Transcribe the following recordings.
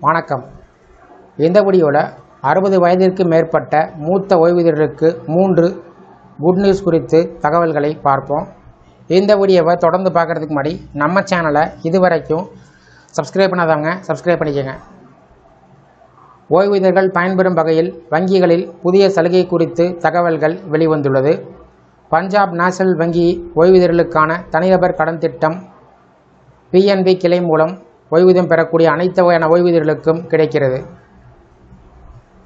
வணக்கம். இந்த வீடியோவில் 60 வயதிற்கு மேற்பட்ட மூத்த ஓய்வூதியர்களுக்கு 3 குட் நியூஸ் குறித்து தகவல்களை பார்ப்போம். இந்த வீடியோவை தொடர்ந்து பார்க்குறதுக்கு முன்னாடி நம்ம சேனலை இதுவரைக்கும் சப்ஸ்கிரைப் பண்ணாதவங்க சப்ஸ்கிரைப் பண்ணிக்கோங்க. ஓய்வூதியர்கள் பயன்பெறும் வகையில் வங்கிகளில் புதிய சலுகை குறித்து தகவல்கள் வெளிவந்துள்ளது. பஞ்சாப் நேஷனல் வங்கி ஓய்வூதியர்களுக்கான தனிநபர் கடன் திட்டம் PNB கிளை மூலம் ஓய்வூதியம் பெறக்கூடிய அனைத்து வகையான ஓய்வூதியர்களுக்கும் கிடைக்கிறது.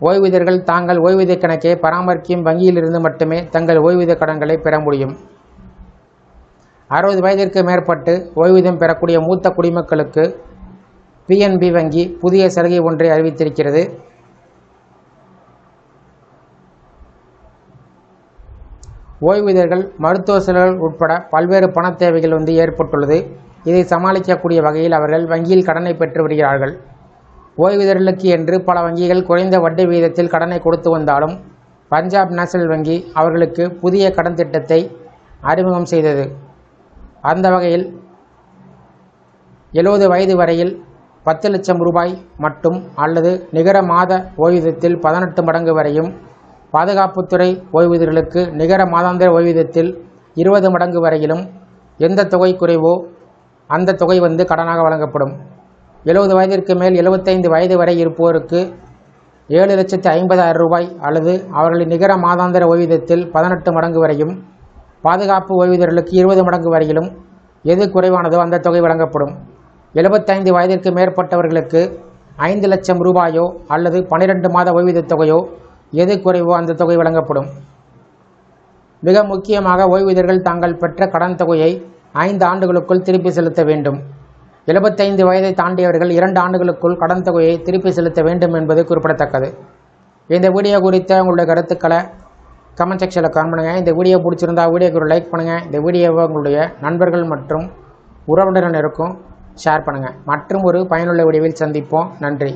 ஓய்வூதியர்கள் தாங்கள் ஓய்வூதிய கணக்கை பராமரிக்கும் வங்கியிலிருந்து மட்டுமே தங்கள் ஓய்வூதிய கடன்களை பெற முடியும். 60 வயதிற்கு மேற்பட்டு ஓய்வூதியம் பெறக்கூடிய மூத்த குடிமக்களுக்கு PNB வங்கி புதிய சலுகை ஒன்றை அறிவித்திருக்கிறது. ஓய்வூதியர்கள் மருத்துவ செலவுகள் உட்பட பல்வேறு பண தேவைகள் ஏற்பட்டுள்ளது. இதை சமாளிக்கக்கூடிய வகையில் அவர்கள் வங்கியில் கடனை பெற்று வருகிறார்கள். ஓய்வூதியர்களுக்கு என்று பல வங்கிகள் குறைந்த வட்டி விகிதத்தில் கடனை கொடுத்து வந்தாலும் பஞ்சாப் நேஷனல் வங்கி அவர்களுக்கு புதிய கடன் திட்டத்தை அறிமுகம் செய்தது. அந்த வகையில் 70 வயது வரையில் 10 லட்சம் ரூபாய் மட்டும் அல்லது நிகர மாத ஓய்வூதியத்தில் 18 மடங்கு வரையும், பாதுகாப்புத்துறை ஓய்வூதியர்களுக்கு நிகர மாதாந்திர ஓய்வூதியத்தில் 20 மடங்கு வரையிலும் எந்த தொகை குறைவோ அந்த தொகை கடனாக வழங்கப்படும். 70 வயதிற்கு மேல் 75 வயது வரை இருப்போருக்கு 7,50,000 ரூபாய் அல்லது அவர்களின் நிகர மாதாந்திர ஓய்வூதியத்தில் 18 மடங்கு வரையும், பாதுகாப்பு ஓய்வூதியர்களுக்கு 20 மடங்கு வரையிலும் எது குறைவானதோ அந்த தொகை வழங்கப்படும். 75 வயதிற்கு மேற்பட்டவர்களுக்கு 5 லட்சம் ரூபாயோ அல்லது 12 மாத ஓய்வூதிய தொகையோ எது குறைவோ அந்த தொகை வழங்கப்படும். மிக முக்கியமாக ஓய்வூதியர்கள் தாங்கள் பெற்ற கடன் தொகையை 5 ஆண்டுகளுக்குள் திருப்பி செலுத்த வேண்டும். 75 வயதை தாண்டியவர்கள் 2 ஆண்டுகளுக்குள் கடன் தொகையை திருப்பி செலுத்த வேண்டும் என்பது குறிப்பிடத்தக்கது. இந்த வீடியோ குறித்த உங்களுடைய கருத்துக்களை கமெண்ட் செக்ஷனில் கமெண்ட் பண்ணுங்கள். இந்த வீடியோ பிடிச்சிருந்தா வீடியோக்கு ஒரு லைக் பண்ணுங்கள். இந்த வீடியோவை உங்களுடைய நண்பர்கள் மற்றும் உறவினருக்கும் ஷேர் பண்ணுங்கள். மற்றும் ஒரு பயனுள்ள வீடியோவில் சந்திப்போம். நன்றி.